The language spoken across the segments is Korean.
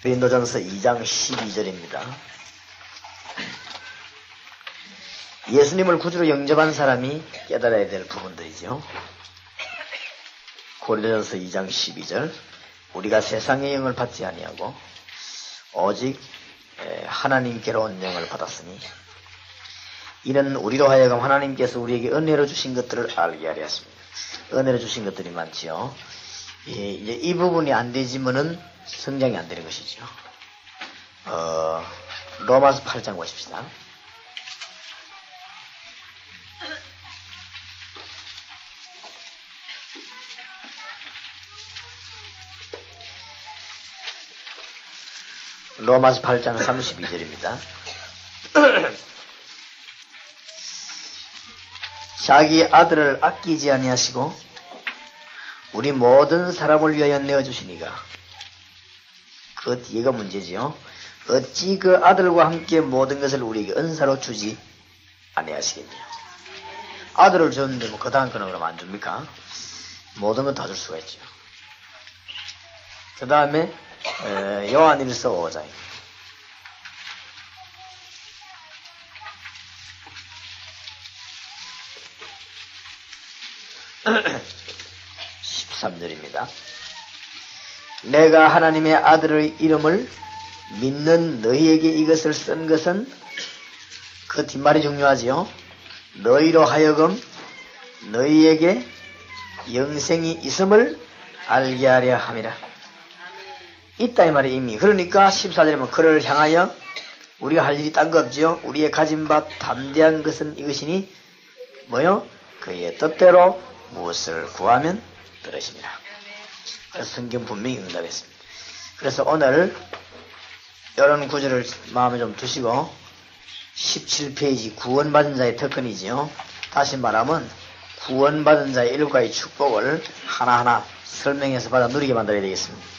고린도전서 2장 12절입니다. 예수님을 구주로 영접한 사람이 깨달아야 될 부분들이죠. 고린도전서 2장 12절 우리가 세상의 영을 받지 아니하고 오직 하나님께로 온 영을 받았으니 이는 우리로 하여금 하나님께서 우리에게 은혜로 주신 것들을 알게 하려 하십니다. 은혜로 주신 것들이 많지요. 이제 이 부분이 안 되지면은 성장이 안 되는 것이죠. 로마서 8장 보십시다. 로마서 8장 32절입니다. 자기 아들을 아끼지 아니하시고 우리 모든 사람을 위하여 내어주시니가. 그 뒤가 문제지요. 어찌 그 아들과 함께 모든 것을 우리에게 은사로 주지 아니하시겠냐. 아들을 줬는데 뭐 그 다음 거는 그럼 안 줍니까? 모든 건 다 줄 수가 있죠. 그 다음에 요한일서 5장 13절입니다. 내가 하나님의 아들의 이름을 믿는 너희에게 이것을 쓴 것은 그 뒷말이 중요하지요. 너희로 하여금 너희에게 영생이 있음을 알게 하려 함이라. 있다 이 말이 이미. 그러니까 14절에 보면 그를 향하여 우리가 할 일이 딴 거 없지요. 우리의 가진 바 담대한 것은 이것이니 뭐요? 그의 뜻대로 무엇을 구하면 들으십니다. 그래서 성경 분명히 응답했습니다. 그래서 오늘 이런 구절을 마음에 좀 두시고 17페이지 구원받은 자의 특권이지요. 다시 말하면 구원받은 자의 일과의 축복을 하나하나 설명해서 받아 누리게 만들어야 되겠습니다.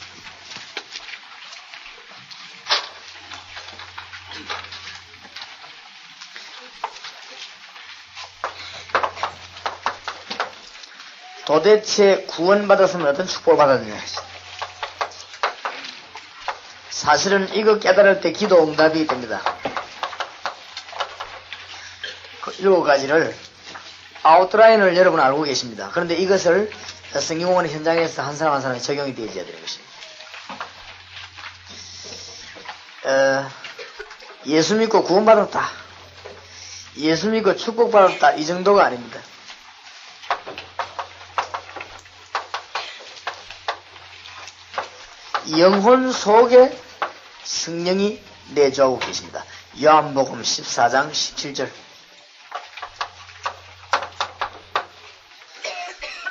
도대체 구원받았으면 어떤 축복을 받았느냐. 사실은 이거 깨달을 때 기도 응답이 됩니다. 그 7가지를 아웃라인을 여러분 알고 계십니다. 그런데 이것을 성경공헌 현장에서 한 사람 한 사람이 적용이 되어야 되는 것입니다. 예수 믿고 구원받았다. 예수 믿고 축복받았다. 이 정도가 아닙니다. 영혼 속에 성령이 내주하고 계십니다. 요한복음 14장 17절.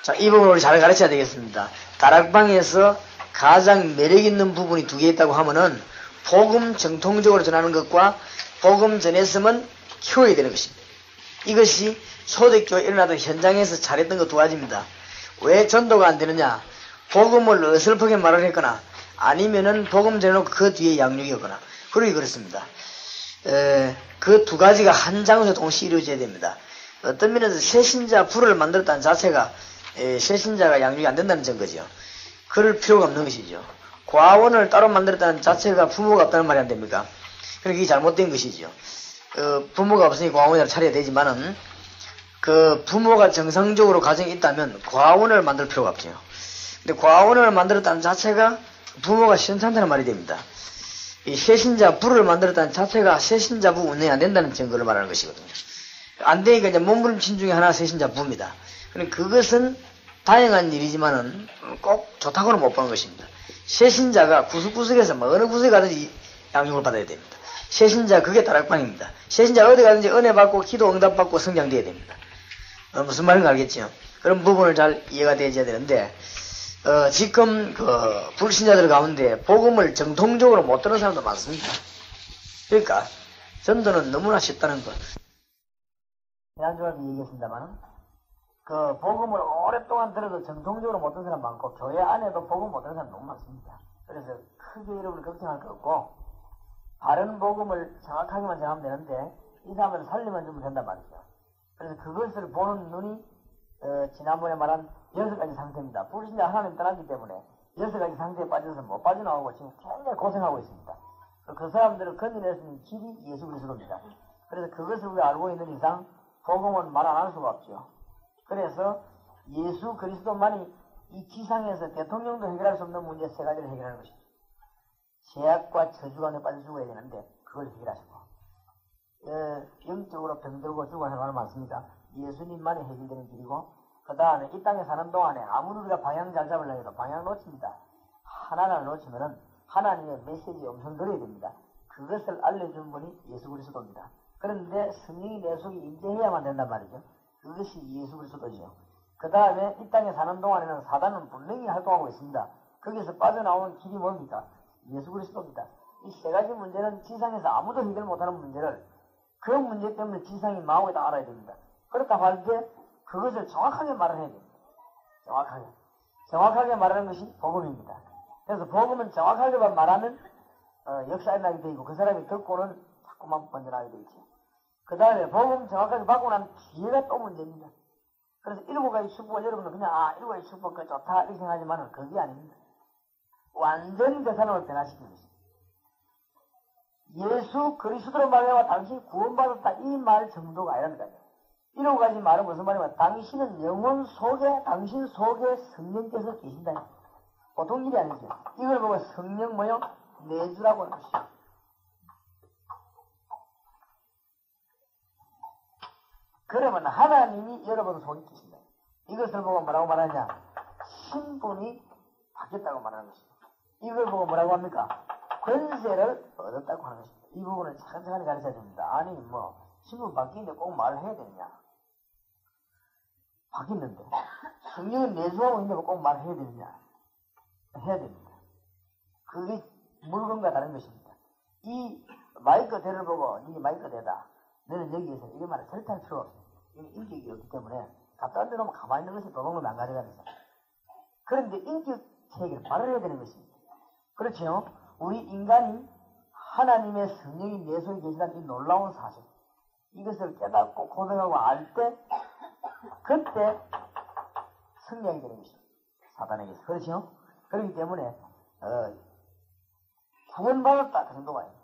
자, 이 부분을 잘 가르쳐야 되겠습니다. 다락방에서 가장 매력있는 부분이 2개 있다고 하면은 복음 정통적으로 전하는 것과 복음 전했으면 키워야 되는 것입니다. 이것이 초대교회 일어나던 현장에서 잘했던 것 2가지입니다. 왜 전도가 안 되느냐? 복음을 어설프게 말을 했거나 아니면은 복음 전해놓고 그 뒤에 양육이었거나 그러기 그렇습니다. 그 2가지가 한 장소에 동시에 이루어져야 됩니다. 어떤 면에서 새신자 불을 만들었다는 자체가 새신자가 양육이 안 된다는 증거죠. 그럴 필요가 없는 것이죠. 과원을 따로 만들었다는 자체가 부모가 없다는 말이 안 됩니까? 그러니까 이게 잘못된 것이죠. 부모가 없으니 과원을 차려야 되지만은 그 부모가 정상적으로 가정이 있다면 과원을 만들 필요가 없죠. 근데 과원을 만들었다는 자체가 부모가 시원찮다는 말이 됩니다. 이 새신자 부를 만들었다는 자체가 새신자 부 운영이 안 된다는 증거를 말하는 것이거든요. 안 되니까 이제 몸부림친 중에 하나가 새신자 부입니다. 그러니까 그것은 다양한 일이지만은 꼭 좋다고는 못 보는 것입니다. 새신자가 구석구석에서 뭐 어느 구석에 가든지 양육을 받아야 됩니다. 새신자 그게 다락방입니다. 새신자 어디 가든지 은혜 받고 기도 응답 받고 성장돼야 됩니다. 무슨 말인가 알겠죠? 그런 부분을 잘 이해가 되어야 되는데 지금 불신자들 가운데 복음을 정통적으로 못 들은 사람도 많습니다. 그러니까 전도는 너무나 쉽다는 것. 지난주에도 얘기했습니다만 그 복음을 오랫동안 들어도 정통적으로 못 듣는 사람 많고 교회 안에도 복음 못 듣는 사람 너무 많습니다. 그래서 크게 여러분을 걱정할 거 없고 바른 복음을 정확하게만 전하면 되는데 이 사람을 살리면 주면 된단 말이죠. 그래서 그것을 보는 눈이 지난번에 말한 6가지 상태입니다. 불신자 하나님 떠났기 때문에 6가지 상태에 빠져서 못 빠져나오고 지금 굉장히 고생하고 있습니다. 그 사람들을 건져낼 수 있는 길이 예수 그리스도입니다. 그래서 그것을 우리가 알고 있는 이상 복음은 말 안 할 수가 없죠. 그래서 예수 그리스도만이 이 지상에서 대통령도 해결할 수 없는 문제 3가지를 해결하는 것이죠. 죄악과 저주가 빠져 죽어야 되는데 그걸 해결하시고 영적으로 병들고 죽어가는 사람 많습니다. 예수님만이 해결되는 길이고 그 다음에 이 땅에 사는 동안에 아무리 우리가 방향 잘 잡으려고 해도 방향 놓칩니다. 하나를 놓치면은 하나님의 메시지 엄청 들어야 됩니다. 그것을 알려준 분이 예수 그리스도입니다. 그런데 성령이 내 속에 임재해야만 된단 말이죠. 그것이 예수 그리스도죠. 그 다음에 이 땅에 사는 동안에는 사단은 분명히 활동하고 있습니다. 거기서 빠져나오는 길이 뭡니까? 예수 그리스도입니다. 이 3가지 문제는 지상에서 아무도 해결 못하는 문제를 그 문제 때문에 지상이 망하고 있다 알아야 됩니다. 그렇다고 할 때 그것을 정확하게 말을 해야 됩니다. 정확하게 말하는 것이 복음입니다. 그래서 복음은 정확하게만 말하면 역사에 나게 되고 그 사람이 듣고는 자꾸만 번져나게 되죠. 그 다음에 복음 정확하게 받고 난 뒤에가 또 문제입니다. 그래서 7가지 축복을 여러분은 그냥 7가지 축복 그 좋다 이렇게 생각하지만은 그게 아닙니다. 완전히 그 사람을 변화시키는 것입니다. 예수 그리스도로 말하면 당신이 구원받았다 이 말 정도가 아니라니까요. 7가지 말은 무슨 말이냐면 당신은 영혼 속에 당신 속에 성령께서 계신다. 보통 일이 아니죠. 이걸 보고 성령 뭐요? 내주라고 하는 것이죠. 그러면 하나님이 여러분 속에 계신다. 이것을 보고 뭐라고 말하냐? 신분이 바뀌었다고 말하는 것입니다. 이걸 보고 뭐라고 합니까? 권세를 얻었다고 하는 것입니다. 이 부분을 차근차근히 가르쳐야 됩니다. 아니 신분 바뀌는데 꼭 말을 해야 되느냐? 바뀌는데 성령은 내주하고 있는데 꼭 말을 해야 되느냐? 해야 됩니다. 그게 물건과 다른 것입니다. 이 마이크 대를 보고 네 마이크 대다. 너는 여기에서 이런 말을 절대 할 필요가 없어. 이건 인격이 없기 때문에 갖다 안 놓으면 가만히 있는 것이 도둑놈이 안 가져가면서. 그런데 인격 체계를 말을 해야 되는 것입니다. 그렇죠? 우리 인간이 하나님의 성령이 내 속에 계시다는 이 놀라운 사실. 이것을 깨닫고 고백하고 알 때 그때 승리하게 되는 것입니다. 사단에게서. 그렇죠? 그렇기 때문에 구원받았다 그 정도가 아닙니다.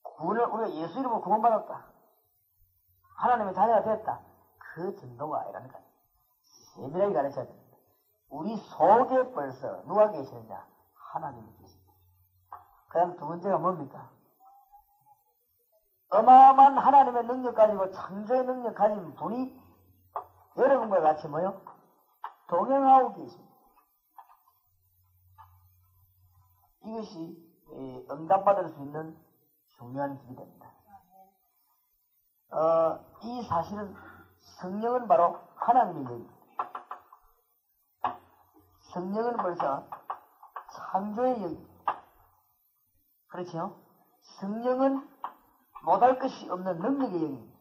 구원을 우리가 예수 이름으로 구원받았다. 하나님의 자녀가 됐다. 그 정도가 아니라니까요. 세밀하게 가르쳐야 됩니다. 우리 속에 벌써 누가 계시느냐? 하나님이 계십니다. 그 다음 2번째가 뭡니까? 어마어마한 하나님의 능력 가지고 창조의 능력 가진 분이 여러분과 같이 뭐요? 동행하고 계십니다. 이것이 응답받을 수 있는 중요한 길이 됩니다. 이 사실은 성령은 바로 하나님의 영입니다. 성령은 벌써 창조의 영입니다. 그렇죠? 성령은 못할 것이 없는 능력의 영입니다.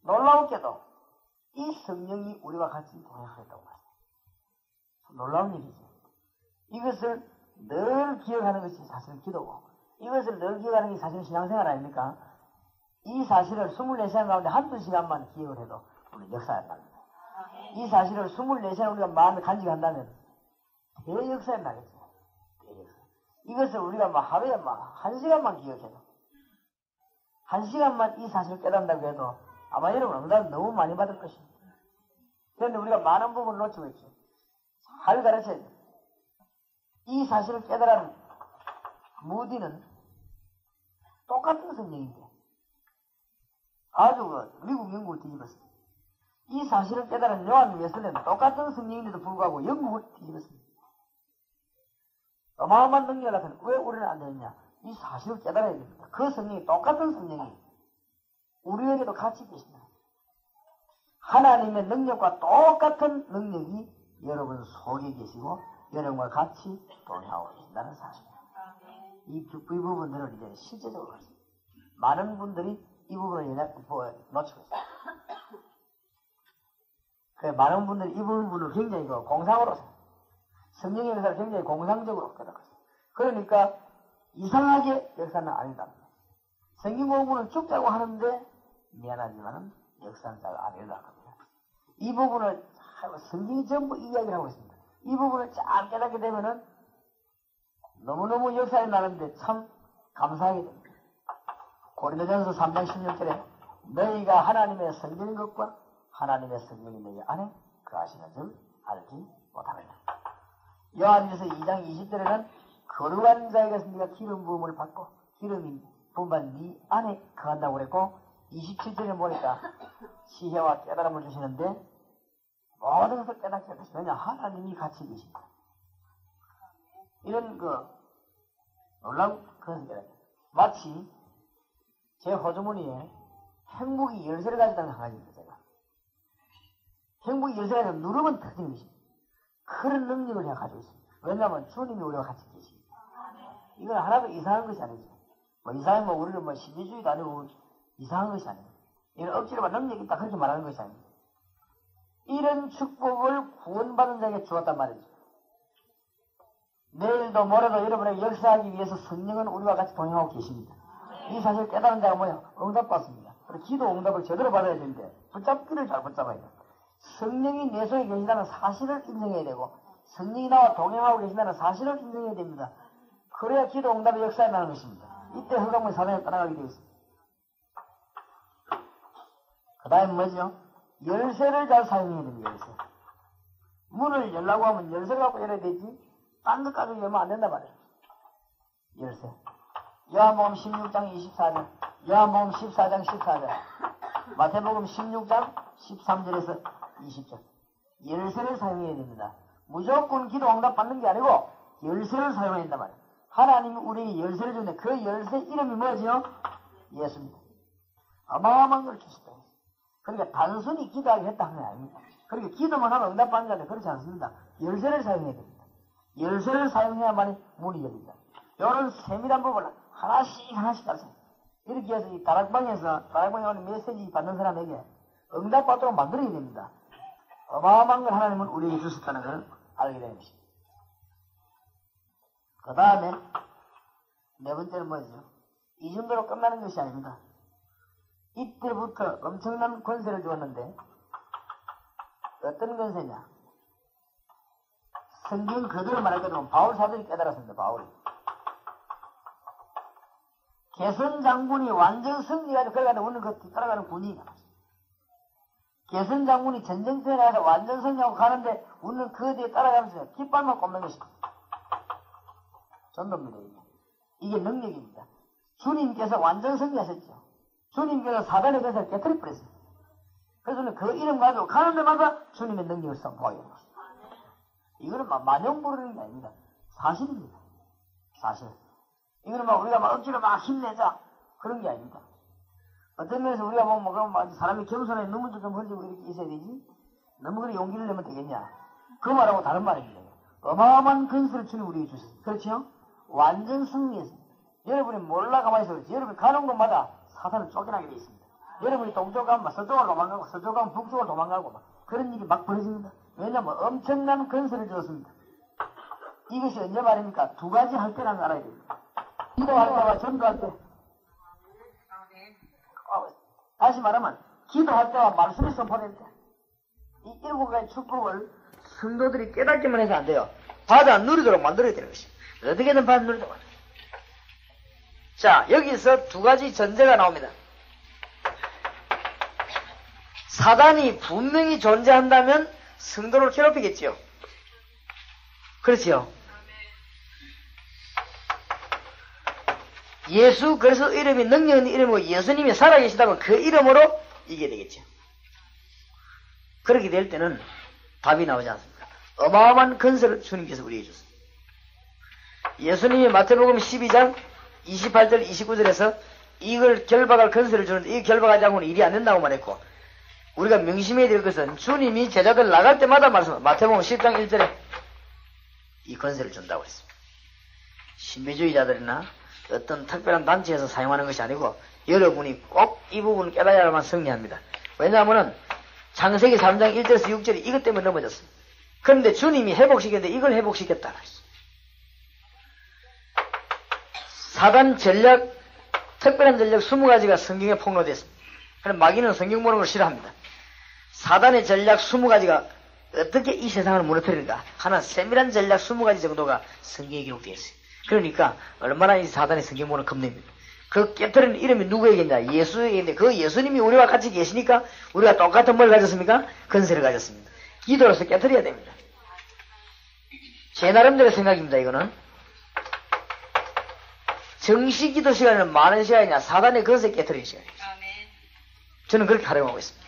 놀라웠게도 이 성령이 우리와 같이 동행하겠다고 말합니다. 놀라운 일이죠. 이것을 늘 기억하는 것이 사실 기도고 이것을 늘 기억하는 게 사실 신앙생활 아닙니까? 이 사실을 24시간 가운데 한두 시간만 기억을 해도 우리 역사에 나갑니다. 이 사실을 24시간 우리가 마음에 간직한다면 대역사에 나겠죠. 대역사. 이것을 우리가 하루에 1시간만 기억해도 1시간만 이 사실을 깨닫는다고 해도 아마 여러분 응답 너무 많이 받을 것입니다. 그런데 우리가 많은 부분을 놓치고 있죠. 잘 가르쳐야 돼요. 이 사실을 깨달은 무디는 똑같은 성령인데 아주 미국 영국을 뒤집었습니다. 이 사실을 깨달은 요한 웨슬레는 똑같은 성령인데도 불구하고 영국을 뒤집었습니다. 어마어마한 능력을 나타내 왜 우리는 안 되느냐? 이 사실을 깨달아야 됩니다. 그 성령이 똑같은 성령이 우리에게도 같이 계십니다. 하나님의 능력과 똑같은 능력이 여러분 속에 계시고 여러분과 같이 동행하고 계신다는 사실입니다. 이 부분들을 이제 실제적으로 하십니다. 많은 분들이 이 부분을 놓치고 있습니다. 많은 분들이 이 부분을 굉장히 공상으로 성령의 역사를 굉장히 공상적으로 깨닫고 있습니다. 그러니까 이상하게 역사는 아니다. 성경 공부는 죽자고 하는데 미안하지만은 역사는 잘 아니라고 합니다. 이 부분을 성경이 전부 이 이야기를 하고 있습니다. 이 부분을 잘 깨닫게 되면은 너무너무 역사에 나는데 참 감사하게 됩니다. 고린도전서 3장 16절에 너희가 하나님의 성경인 것과 하나님의 성경이 너희 안에 그하시는 줄 알지 못하느냐. 요한일서 2장 20절에는 거룩한 자에게서 네가 기름 부음을 받고 기름이 부음받은 네 안에 거한다고 그랬고 27절에 보니까 지혜와 깨달음을 주시는데 모든 것을 깨닫게 하십니다. 왜냐 하나님이 같이 계십니다. 이런 놀라운 그것을 깨닫게 마치 제 호주머니에 행복이 열쇠를 가지다는 강아지입니다. 제가 행복이 열쇠가 아니라 누르면 터지는 것입니다. 그런 능력을 제가 가지고 있습니다. 왜냐하면 주님이 우리와 같이 계십니다. 이건 하나도 이상한 것이 아니죠. 이상하면 우리는 신비주의도 아니고 이상한 것이 아니에요. 이건 억지로 능력이 있다 그렇게 말하는 것이 아닙니다. 이런 축복을 구원받은 자에게 주었단 말이죠. 내일도 모레도 여러분에게 역사하기 위해서 성령은 우리와 같이 동행하고 계십니다. 이 사실을 깨달은 자가 뭐야? 응답받습니다. 그리고 기도 응답을 제대로 받아야 되는데 붙잡기를 잘 붙잡아야 돼요. 성령이 내 속에 계신다는 사실을 인정해야 되고 성령이 나와 동행하고 계신다는 사실을 인정해야 됩니다. 그래야 기도 응답의 역사에 나는 것입니다. 이때 허감의 사단에 따라가게 되어 있습니다. 그 다음에 뭐죠? 열쇠를 잘 사용해야 됩니다. 열쇠. 문을 열라고 하면 열쇠를 갖고 열어야 되지 딴 것 가지고 열면 안 된단 말이에요. 열쇠. 요한복음 16장 24절, 요한복음 14장 14절, 마태복음 16장 13절에서 20절. 열쇠를 사용해야 됩니다. 무조건 기도 응답 받는 게 아니고 열쇠를 사용해야 된단 말이에요. 하나님이 우리에게 열쇠를 주는데 그 열쇠 이름이 뭐죠? 예수입니다. 어마어마한 걸 주셨다. 그러니까 단순히 기도하게 했다 하는 게 아닙니다. 그러니까 기도만 하면 응답 받는 게 아니라 그렇지 않습니다. 열쇠를 사용해야 됩니다. 열쇠를 사용해야만이 문이 열립니다. 이런 세밀한 부분을 하나씩 가르쳐요. 이렇게 해서 이 다락방에 오는 메시지 받는 사람에게 응답받도록 만들어야 됩니다. 어마어마한 걸 하나님은 우리에게 주셨다는 걸 알게 되는 것입니다. 그 다음에 네 번째는 뭐죠? 이 정도로 끝나는 것이 아닙니다. 이때부터 엄청난 권세를 주었는데 어떤 권세냐? 성경 그대로 말할 때 보면 바울 사도이 깨달았습니다. 바울이. 개선 장군이 완전 승리해가지고 걸어가다 오는 그 뒤따라가는 군인이다. 개선 장군이 전쟁터에 나가서 완전 승리하고 가는데 우리는 그 뒤에 따라가면서 깃발만 꼽는 것입니다. 전도입니다. 이게 능력입니다. 주님께서 완전 승리하셨죠. 주님께서 사단의 권세를 깨뜨려 버렸습니다. 그래서 그 이름 가지고 가는 데마다 주님의 능력을 선포하게 됩니다. 이거는 만용 부르는 게 아닙니다. 사실입니다. 사실. 이거는 우리가 억지로 힘내자. 그런 게 아닙니다. 어떤 면에서 우리가 그럼 사람이 겸손해 눈물도 좀 흘리고 이렇게 있어야 되지? 너무 그래 용기를 내면 되겠냐? 그 말하고 다른 말입니다. 어마어마한 근수를 주님 우리에게 주셨습니다. 그렇죠? 완전 승리했습니다. 여러분이 몰라 가만히 있어요. 여러분이 가는 곳마다 사탄은 쫓겨나게 되어 있습니다. 여러분이 동쪽 가면 서쪽으로 도망가고 서쪽 가면 북쪽으로 도망가고 그런 일이 막 벌어집니다. 왜냐하면 엄청난 근수를 주었습니다. 이것이 언제 말입니까? 두 가지 할 때라는 걸 알아야 됩니다. 기도할 때와 전도할 때. 다시 말하면 기도할 때와 말씀이 선포될 때. 이 일곱 가지 축복을 성도들이 깨닫기만 해서 안 돼요. 받아 누리도록 만들어야 되는 것입니다. 어떻게든 받아 누리도록 만들어야 돼요. 자, 여기서 두 가지 전제가 나옵니다. 사단이 분명히 존재한다면 성도를 괴롭히겠지요. 그렇지요. 예수 그래서 이름이 능력 있는 이름이고 예수님이 살아계시다면 그 이름으로 이기게 되겠죠. 그렇게 될 때는 답이 나오지 않습니까? 어마어마한 건설을 주님께서 우리에게 줬습니다. 예수님이 마태복음 12장 28절 29절에서 이걸 결박할 건설을 주는데 이 결박하지 않고는 일이 안 된다고 말했고 우리가 명심해야 될 것은 주님이 제자들 나갈 때마다 말씀합니다. 마태복음 10장 1절에 이 건설을 준다고 했습니다. 신비주의자들이나 어떤 특별한 단체에서 사용하는 것이 아니고 여러분이 꼭 이 부분을 깨달아야만 승리합니다. 왜냐하면 창세기 3장 1절에서 6절이 이것 때문에 넘어졌습니다. 그런데 주님이 회복시켰는데 이걸 회복시켰다. 사단 전략, 특별한 전략 20가지가 성경에 폭로됐습니다. 그럼 마귀는 성경 보는 걸 싫어합니다. 사단의 전략 20가지가 어떻게 이 세상을 무너뜨릴까 하는 세밀한 전략 20가지 정도가 성경에 기록되어 있어요. 그러니까 얼마나 이 사단의 성경 보는 겁냅니다. 그 깨트리는 이름이 누구에게냐? 예수에게인데 그 예수님이 우리와 같이 계시니까 우리가 똑같은 뭘 가졌습니까? 근세를 가졌습니다. 기도로서 깨트려야 됩니다. 제 나름대로 생각입니다. 이거는 정시 기도 시간은 많은 시간이냐 사단의 근세 깨트리는 시간이에요. 저는 그렇게 활용하고 있습니다.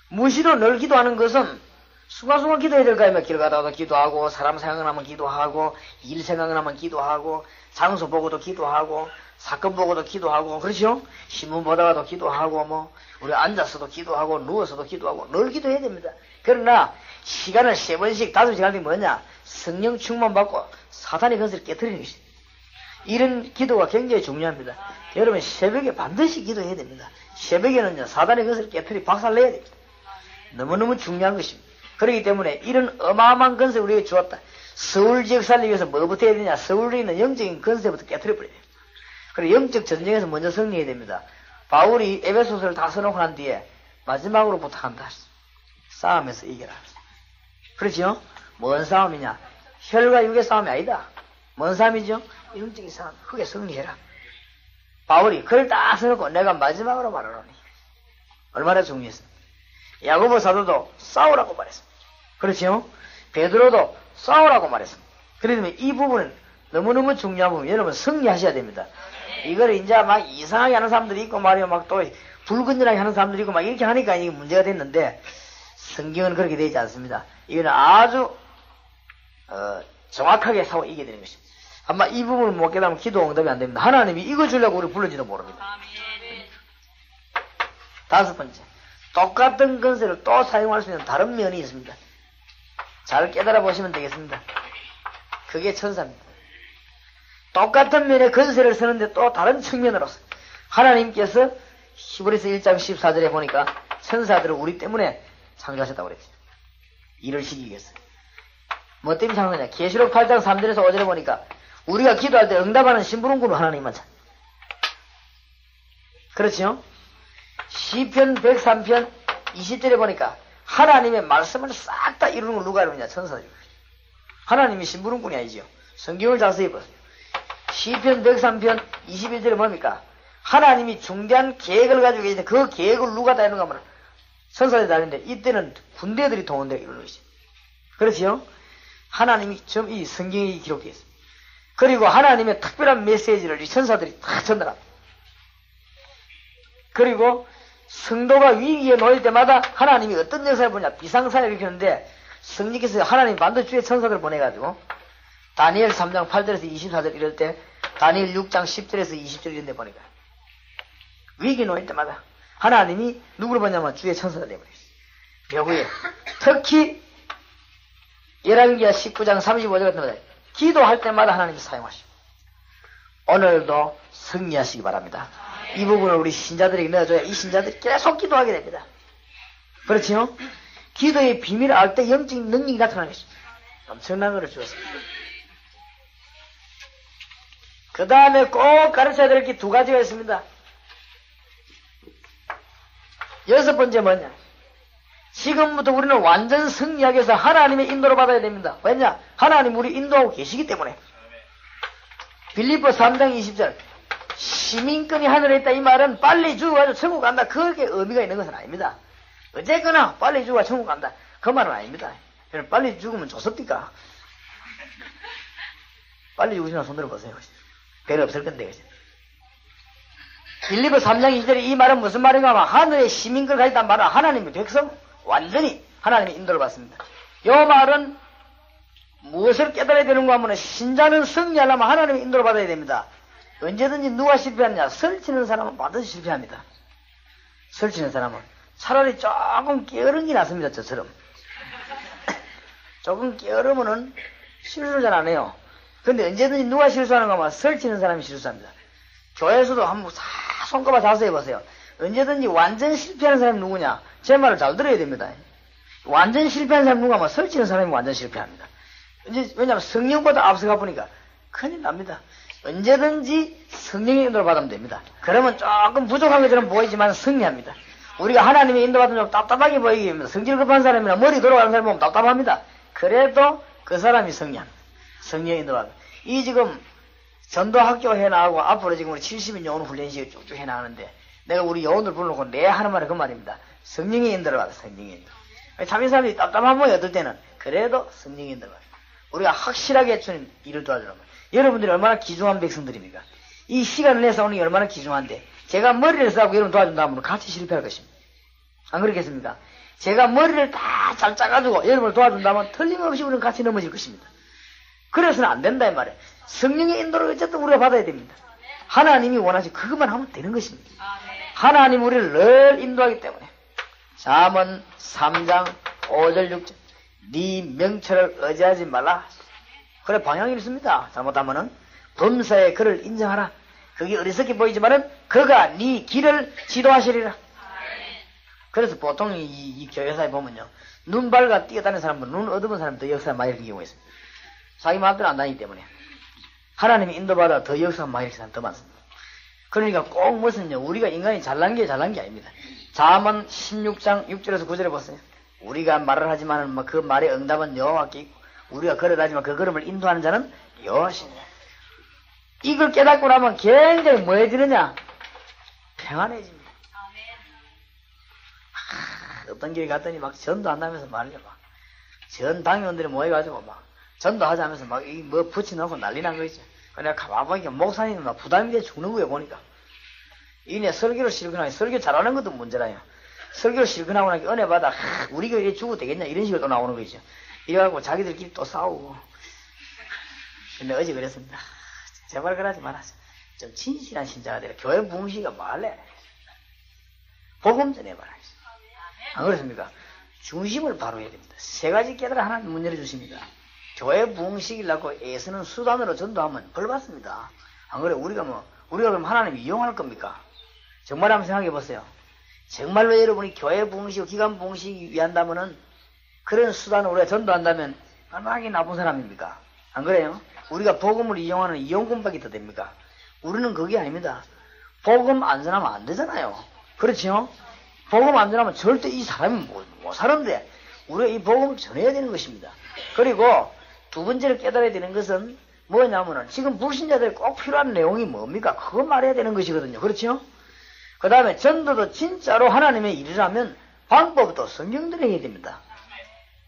무시로 늘 기도하는 것은 순간순간 기도해야 될까 하면 길 가다가도 기도하고 사람 생각나면 기도하고 일 생각나면 기도하고 장소 보고도 기도하고 사건 보고도 기도하고 그렇죠? 신문 보다가도 기도하고 뭐 우리 앉아서도 기도하고 누워서도 기도하고 늘 기도해야 됩니다. 그러나 시간을 3번씩 5시간이 뭐냐? 성령 충만 받고 사탄의 것을 깨트리는 것이죠. 이런 기도가 굉장히 중요합니다. 여러분 새벽에 반드시 기도해야 됩니다. 새벽에는요 사단의 것을 깨트리 박살내야 됩니다. 너무너무 중요한 것입니다. 그렇기 때문에 이런 어마어마한 건세 우리에게 주었다. 서울 지역 살리기 위해서 뭐부터 해야 되냐? 서울에 있는 영적인 건세부터 깨트려버려야 됩니다. 그리고 영적 전쟁에서 먼저 승리해야 됩니다. 바울이 에베소서를 다 써놓고 난 뒤에 마지막으로 부탁한다. 싸움에서 이겨라. 그렇죠? 뭔 싸움이냐? 혈과 육의 싸움이 아니다. 뭔 싸움이죠? 영적인 싸움. 그게 승리해라. 바울이 그걸 딱 써놓고 내가 마지막으로 말하노니 얼마나 중요했습니다. 야고보 사도도 싸우라고 말했습니다. 그렇죠? 베드로도 싸우라고 말했습니다. 그러면 이 부분은 너무너무 중요한 부분. 여러분 승리하셔야 됩니다. 이걸 이제 막 이상하게 하는 사람들이 있고 말이야 막 또 불건전하게 하는 사람들이 있고 막 이렇게 하니까 이게 문제가 됐는데 성경은 그렇게 되지 않습니다. 이거는 아주 정확하게 사고 이겨야 되는 것입니다. 아마 이 부분을 못 깨달으면 기도 응답이 안 됩니다. 하나님이 이거 주려고 우리 불렀지도 모릅니다. 5번째, 똑같은 건세를 또 사용할 수 있는 다른 면이 있습니다. 잘 깨달아 보시면 되겠습니다. 그게 천사입니다. 똑같은 면의 건세를 쓰는데 또 다른 측면으로서 하나님께서 히브리서 1장 14절에 보니까 천사들을 우리 때문에 창조하셨다고 그랬죠. 일을 시키기 위해서. 뭐 때문에 창조하냐? 계시록 8장 3절에서 5절에 보니까 우리가 기도할 때 응답하는 심부름꾼은 하나님만 참. 그렇죠? 시편 103편 20절에 보니까 하나님의 말씀을 싹 다 이루는 걸 누가 이루느냐? 천사들이. 하나님이 심부름꾼이 아니지요. 성경을 자세히 보세요. 시편 103편 21절에 뭡니까? 하나님이 중대한 계획을 가지고 계시는데 그 계획을 누가 다 이루는가 하면 천사들이 다 이루는데 이때는 군대들이 동원되어 이루는 것이죠. 그렇지요? 하나님이 좀 이 성경에 기록되어 있습니다. 그리고 하나님의 특별한 메시지를 이 천사들이 다 전달합니다. 그리고 성도가 위기에 놓일 때마다 하나님이 어떤 역사를 보냐? 비상사를 일으키는데 성령께서 하나님 반드시 주의 천사들을 보내가지고 다니엘 3장 8절에서 24절 이럴 때 다니엘 6장 10절에서 20절 이런 데 보니까 위기에 놓일 때마다 하나님이 누구를 보냐면 주의 천사들 내보내셨어요. 벽위에 특히 열왕기하 19장 35절 같은 데 기도할 때마다 하나님이 사용하시고 오늘도 승리하시기 바랍니다. 이 부분을 우리 신자들에게 넣어줘야 이 신자들이 계속 기도하게 됩니다. 그렇지요? 기도의 비밀을 알 때 영적인 능력이 나타나는 것입니다. 엄청난 것을 주었습니다. 그 다음에 꼭 가르쳐야 될 게 2가지가 있습니다. 6번째 뭐냐? 지금부터 우리는 완전 승리하기 위해서 하나님의 인도를 받아야 됩니다. 왜냐? 하나님 우리 인도하고 계시기 때문에. 빌립보 3장 20절 시민권이 하늘에 있다 이 말은 빨리 죽어가지고 천국 간다 그렇게 의미가 있는 것은 아닙니다. 어쨌거나 빨리 죽어가 천국 간다 그 말은 아닙니다. 빨리 죽으면 좋습니까? 빨리 죽으시면 손 들어보세요. 별로 없을 건데. 빌립보 3장 2절에 이 말은 무슨 말인가 하면 하늘의 시민권을 가졌단 말은 하나님의 백성 완전히 하나님의 인도를 받습니다. 이 말은 무엇을 깨달아야 되는가 하면 신자는 승리하려면 하나님의 인도를 받아야 됩니다. 언제든지 누가 실패하느냐? 설치는 사람은 반드시 실패합니다. 설치는 사람은 차라리 조금 게으른 게 낫습니다. 저처럼 조금 게으르면은 실수를 잘 안 해요. 근데 언제든지 누가 실수하는가 하면 설치는 사람이 실수합니다. 교회에서도 한번 손꼽아 자세히 보세요. 언제든지 완전 실패하는 사람이 누구냐? 제 말을 잘 들어야 됩니다. 완전 실패하는 사람이 누가 하면 설치는 사람이 완전 실패합니다. 왜냐하면 성령보다 앞서가 보니까 큰일 납니다. 언제든지 성령의 인도를 받으면 됩니다. 그러면 조금 부족한 것처럼 보이지만 승리합니다. 우리가 하나님의 인도받으면 좀 답답하게 보이게 됩니다. 성질 급한 사람이나 머리 돌아가는 사람 보면 답답합니다. 그래도 그 사람이 성리합니다. 성령의 인도받아. 이 지금 전도학교 해나가고 앞으로 지금 우리 70인 요원 훈련식을 쭉쭉 해나가는데 내가 우리 요원들 불러놓고 내 하는 말은 그 말입니다. 성령의 인도를 받아. 성령의 인도. 참인 사람이 답답한 모양이 어떨 때는 그래도 성령의 인도를 받아. 우리가 확실하게 주님 일을 도와주는 거예요. 여러분들이 얼마나 귀중한 백성들입니까? 이 시간을 내서 오는 게 얼마나 귀중한데 제가 머리를 싸고 여러분 도와준다면 같이 실패할 것입니다. 안 그렇겠습니까? 제가 머리를 다 잘 짜가지고 여러분을 도와준다면 틀림없이 우리는 같이 넘어질 것입니다. 그래서는 안 된다 이 말이에요. 성령의 인도를 어쨌든 우리가 받아야 됩니다. 하나님이 원하시고 그것만 하면 되는 것입니다. 하나님 우리를 늘 인도하기 때문에 잠언 3장 5절 6절 네 명철을 의지하지 말라. 그래 방향이 있습니다. 잘못하면은 범사에 그를 인정하라. 그게 어리석게 보이지만은 그가 네 길을 지도하시리라. 그래서 보통 이 교회사에 보면요 눈 밝아 뛰어다니는 사람은 눈 어두운 사람이 더 역사가 많이 일으키는 경우가 있습니다. 자기 마음대로 안 다니기 때문에 하나님이 인도받아 더 역사가 많이 일으키는 사람이 더 많습니다. 그러니까 꼭 무슨요 우리가 인간이 잘난 게 아닙니다. 잠언 16장 6절에서 9절에 보세요. 우리가 말을 하지만 그 말의 응답은 여호와께 있고 우리가 걸어다니지만 그 걸음을 인도하는 자는 여호와시니라. 이걸 깨닫고 나면 굉장히 뭐해지느냐? 평안해집니다. 어떤 길에 갔더니 막 전도한다면서 말이야 막 전 당의원들이 모여가지고 막 전도하자면서 막 이 뭐 붙여놓고 난리 난 거 있죠. 내가 가만 보니까 목사님은 막 부담이 돼 죽는 거예요 보니까. 이네 설교를 실근하니 설교 잘하는 것도 문제라요. 설교를 실근하고 나니까 은혜 받아 우리 교회에 죽어도 되겠냐 이런 식으로 또 나오는 거죠. 이래갖고 자기들끼리 또 싸우고. 근데 어제 그랬습니다. 제발 그러지 마라. 좀 진실한 신자가 되라. 교회 부흥식이 말래. 복음 전해봐라. 안 그렇습니까? 중심을 바로 해야 됩니다. 세 가지 깨달아 하나님 문 열어주십니다. 교회 부흥식이라고 애쓰는 수단으로 전도하면 벌 받습니다. 안 그래? 우리가 그럼 하나님 이용할 겁니까? 정말 한번 생각해 보세요. 정말로 여러분이 교회 부흥식, 기간 부흥식 위한다면은 그런 수단으로 우리가 전도한다면 얼마나 나쁜 사람입니까? 안 그래요? 우리가 복음을 이용하는 이용꾼밖에 더 됩니까? 우리는 그게 아닙니다. 복음 안 전하면 안 되잖아요. 그렇죠? 복음 안 전하면 절대 이 사람이 못 사는데 우리가 이 복음을 전해야 되는 것입니다. 그리고 두 번째로 깨달아야 되는 것은 뭐냐면은 지금 불신자들이 꼭 필요한 내용이 뭡니까? 그거 말해야 되는 것이거든요. 그렇죠? 그 다음에 전도도 진짜로 하나님의 일이라면 방법도 성경대로 해야 됩니다.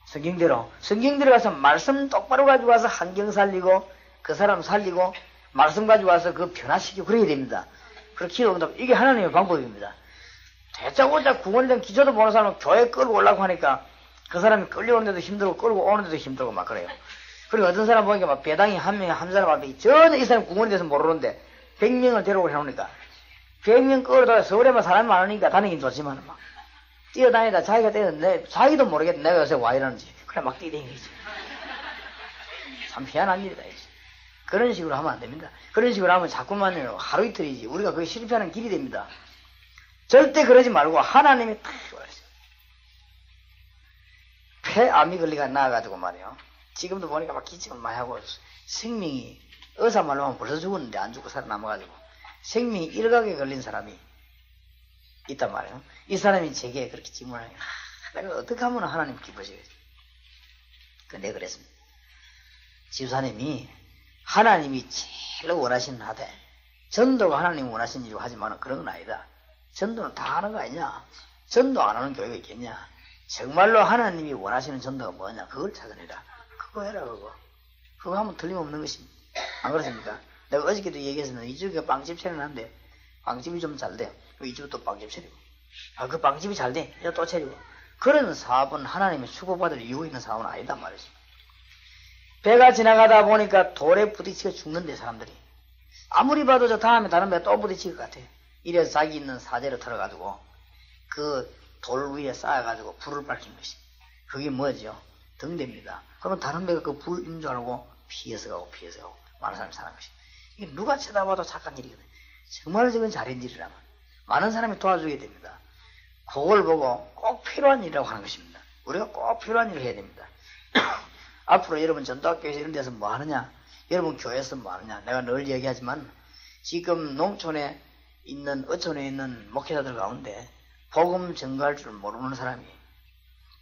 성경대로 가서 말씀 똑바로 가지고 와서 환경 살리고 그 사람 살리고 말씀 가지고 와서 그 변화시키고 그래야 됩니다. 그렇게 기도한다. 이게 하나님의 방법입니다. 대짜고짜 구원에 기초도 보는 사람은 교회 끌고 오려고 하니까 그 사람이 끌려오는데도 힘들고 끌고 오는데도 힘들고 막 그래요. 그리고 어떤 사람 보니까 막 배당이 한 명에 한 사람 앞에 전혀 이 사람 구원에 대해서 모르는데 100명을 데려오고 해놓으니까 100명 끌어다가 서울에만 사람이 많으니까 다니긴 좋지만 막 뛰어다니다 자기가 뛰었는데 자기도 모르겠다 내가 요새 와 이러는지 그래 막 뛰댕기지. 참 희한한 일이다. 그런 식으로 하면 안 됩니다. 그런 식으로 하면 자꾸만 하루 이틀이지 우리가 그게 실패하는 길이 됩니다. 절대 그러지 말고 하나님이 딱 말했어요. 폐암이 걸리가 나와가지고 말이에요. 지금도 보니까 막 기침을 많이 하고 생명이 의사 말로 하면 벌써 죽었는데 안 죽고 살아남아가지고 생명이 일각에 걸린 사람이 있단 말이에요. 이 사람이 제게 그렇게 질문을 해요. 내가 어떻게 하면 하나님 기쁘시겠지? 근데 그랬습니다. 지도사님이 하나님이 제일 원하시는 하되 전도가 하나님이 원하시는 일을 하지만 그런 건 아니다. 전도는 다 하는 거 아니냐? 전도 안 하는 교회가 있겠냐? 정말로 하나님이 원하시는 전도가 뭐냐? 그걸 찾아내라. 그거 해라 그거. 그거 하면 틀림없는 것입니다. 안 그렇습니까? 내가 어저께도 얘기했었는데 이쪽에 빵집 차려놨는데 빵집이 좀 잘 돼. 이쪽도 또 빵집 차리고 그 빵집이 잘 돼. 이제 또 차리고 그런 사업은 하나님의 축복받을 이유 있는 사업은 아니단 말이지. 배가 지나가다 보니까 돌에 부딪히고 죽는데 사람들이 아무리 봐도 저 다음에 다른 배가 또 부딪힐 것 같아. 이래서 자기 있는 사제로 털어가지고 그 돌 위에 쌓아가지고 불을 밝힌 것이. 그게 뭐죠? 등대입니다. 그러면 다른 배가 그 불인 줄 알고 피해서 가고 많은 사람이 사는 것이. 이게 누가 쳐다봐도 착한 일이거든. 정말 저건 잘한 일이라면 많은 사람이 도와주게 됩니다. 그걸 보고 꼭 필요한 일이라고 하는 것입니다. 우리가 꼭 필요한 일을 해야 됩니다. 앞으로 여러분 전도학교에서 이런 데서 뭐 하느냐? 여러분 교회에서 뭐 하느냐? 내가 늘 얘기하지만 지금 농촌에 있는 어촌에 있는 목회자들 가운데 복음 전가할 줄 모르는 사람이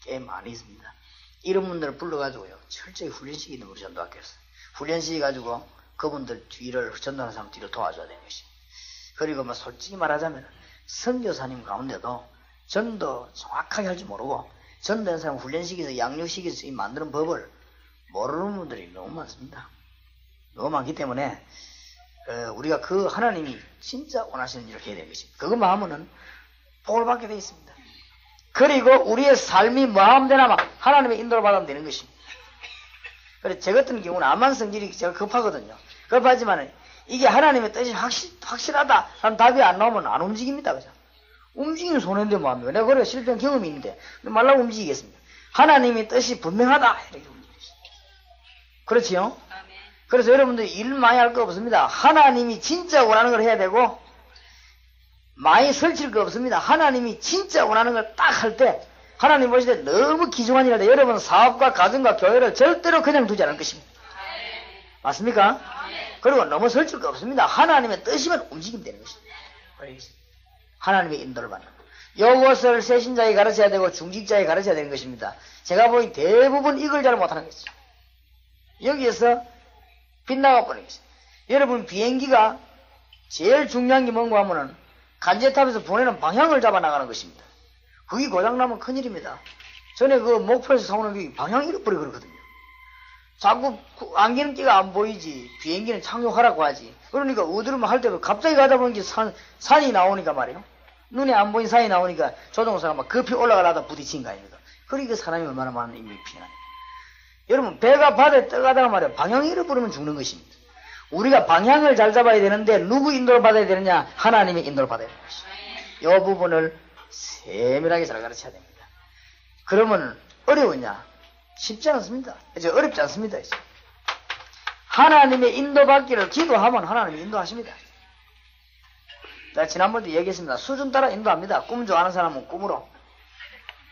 꽤 많이 있습니다. 이런 분들을 불러가지고요, 철저히 훈련시키는 우리 전도학교에서. 훈련시켜가지고 그분들 뒤를, 전도하는 사람 뒤를 도와줘야 되는 것입니다. 그리고 뭐 솔직히 말하자면 선교사님 가운데도 전도 정확하게 할 줄 모르고 전도하는 사람 훈련시켜서 양육시켜서 만드는 법을 모르는 분들이 너무 많습니다. 너무 많기 때문에 우리가 그 하나님이 진짜 원하시는 일을 해야 되는 것입니다. 그것만 하면은 복을 받게 되어 있습니다. 그리고 우리의 삶이 마음대로 하나님의 인도를 받으면 되는 것입니다. 그래서 제 같은 경우는 암만 성질이 제가 급하거든요. 급하지만 이게 하나님의 뜻이 확실하다 하는 답이 안 나오면 안 움직입니다. 그죠? 움직이는 손해인데 뭐합니까? 내가 그래 실패한 경험이 있는데 말라고 움직이겠습니다. 하나님의 뜻이 분명하다 이렇게 움직이겠습니다. 그렇지요? 그래서 여러분들 일 많이 할 거 없습니다. 하나님이 진짜 원하는 걸 해야 되고 많이 설칠 거 없습니다. 하나님이 진짜 원하는 걸 딱 할 때 하나님 보실 때 너무 귀중한 일을 할 때 여러분 사업과 가정과 교회를 절대로 그냥 두지 않을 것입니다. 맞습니까? 그리고 너무 설칠 거 없습니다. 하나님의 뜻이면 움직이면 되는 것입니다. 하나님의 인도를 받는 것. 요것을 새신자에게 가르쳐야 되고 중직자에게 가르쳐야 되는 것입니다. 제가 보기 대부분 이걸 잘 못하는 것이죠. 여기에서 빗나가 버리는 것입니다. 여러분 비행기가 제일 중요한 게 뭔가 하면은 간제탑에서 보내는 방향을 잡아 나가는 것입니다. 그게 고장나면 큰일입니다. 전에 그 목포에서 사오는 게 방향 잃어버려 그러거든요. 자꾸 안개는 끼가 안 보이지 비행기는 착륙하라고 하지. 그러니까 어디로만 할 때도 갑자기 가다 보니까 산이 나오니까 말이에요. 눈에 안 보인 산이 나오니까 조종사가 막 급히 올라가려다 부딪힌 거 아닙니까? 그러니까 사람이 얼마나 많은 인명이 피해나요. 여러분 배가 바다에 떠가다가 말이에요. 방향 잃어버리면 죽는 것입니다. 우리가 방향을 잘 잡아야 되는데 누구 인도를 받아야 되느냐? 하나님의 인도를 받아야 되는 것입니다. 이 부분을 세밀하게 잘 가르쳐야 됩니다. 그러면 어려우냐? 쉽지 않습니다. 이제 어렵지 않습니다. 이제. 하나님의 인도받기를 기도하면 하나님이 인도하십니다. 내가 지난번에도 얘기했습니다. 수준 따라 인도합니다. 꿈 좋아하는 사람은 꿈으로.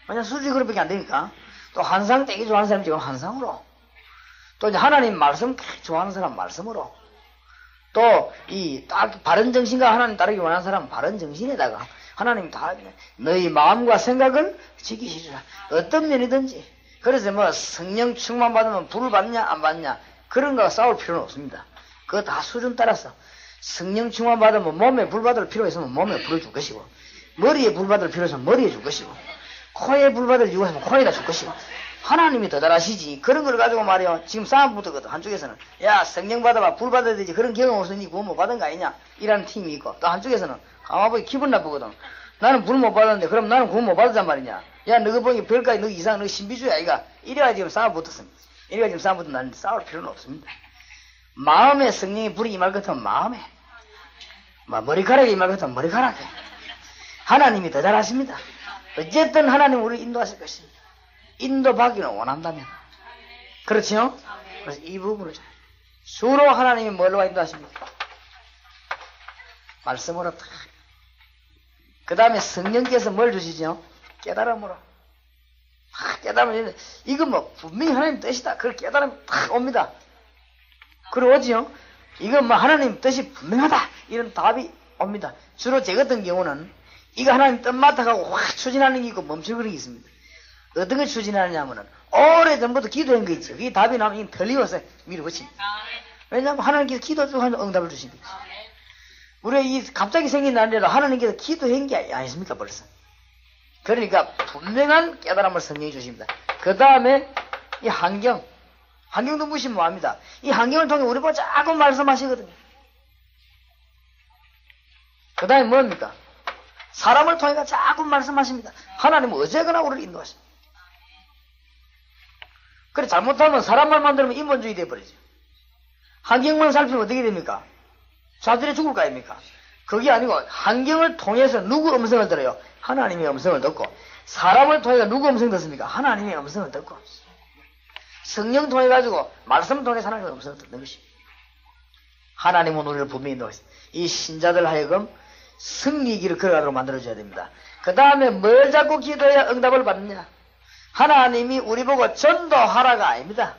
왜냐면 수준이 그렇게 안 되니까. 또 환상 되게 좋아하는 사람은 지금 환상으로. 또 이제 하나님 말씀 좋아하는 사람은 말씀으로. 또 이 딱 바른 정신과 하나님 따르기 원하는 사람은 바른 정신에다가 하나님 다 너희 마음과 생각을 지키시리라. 어떤 면이든지. 그래서 뭐 성령 충만 받으면 불을 받냐 안 받냐 그런 거 싸울 필요는 없습니다. 그거 다 수준 따라서 성령 충만 받으면 몸에 불 받을 필요 있으면 몸에 불을 줄 것이고 머리에 불 받을 필요 있으면 머리에 줄 것이고 코에 불 받을 이유 있으면 코에다 줄 것이고 하나님이 더 잘하시지. 그런 걸 가지고 말이요. 지금 싸움 붙었거든. 한쪽에서는 야 성령 받아봐 불 받아야 되지. 그런 경험 없으니 구원 못 받은 거 아니냐 이라는 팀이 있고 또 한쪽에서는 가만보니 기분 나쁘거든. 나는 불 못 받았는데 그럼 나는 구원 못 받았단 말이냐. 야 너가 보니 별까지 너 이상 너 신비주의야 이가. 이래가 지금 싸움 붙었습니다. 이래가 지금 싸움 붙었는데 싸울 필요는 없습니다. 마음에 성령의 불이 임할 것 같으면 마음에 머리카락에 임할 것 같으면 머리카락에 하나님이 더 잘하십니다. 어쨌든 하나님 우리를 인도하실 것입니다. 인도받기는 원한다면 그렇지요? 그래서 이 부분을 주로 하나님이 뭘로 인도하십니까? 말씀으로 다. 그 다음에 성령께서 뭘 주시죠? 깨달음으로. 깨달으면 이건 뭐 분명히 하나님 뜻이다. 그걸 깨달으면 딱 옵니다. 그리고 오지요? 이건 뭐 하나님 뜻이 분명하다. 이런 답이 옵니다. 주로 제 같은 경우는 이거 하나님 뜻 맡아가고 확 추진하는 게 있고 멈추는 게 있습니다. 어떤 걸 추진하느냐면은 오래전부터 기도한 거 있죠. 그게 답이 나면 이게 덜리워서 밀어붙입니다. 왜냐하면 하나님께서 기도 중 하는 응답을 주십니다. 우리가 이 갑자기 생긴 날이라도 하나님께서 기도한 게 아니십니까 벌써. 그러니까 분명한 깨달음을 성령이 주십니다. 그 다음에 이 환경도 무시면 뭐합니다. 이 환경을 통해 우리 보고 자꾸 말씀하시거든요. 그 다음에 뭡니까? 사람을 통해 자꾸 말씀하십니다. 하나님은 어제거나 우리를 인도하십니다. 그래 잘못하면 사람만 만들면 인본주의 되어버리죠. 환경만 살피면 어떻게 됩니까? 자들이 죽을 거 아닙니까? 그게 아니고 환경을 통해서 누구 음성을 들어요? 하나님의 음성을 듣고. 사람을 통해서 누구 음성 듣습니까? 하나님의 음성을 듣고. 성령 통해 가지고 말씀 통해서 하나님의 음성을 듣는 것입니다. 하나님은 우리를 분명히 인도하십니다. 이 신자들 하여금 승리길을 걸어가도록 만들어줘야 됩니다. 그 다음에 뭘 자꾸 기도해야 응답을 받느냐? 하나님이 우리 보고 전도하라가 아닙니다.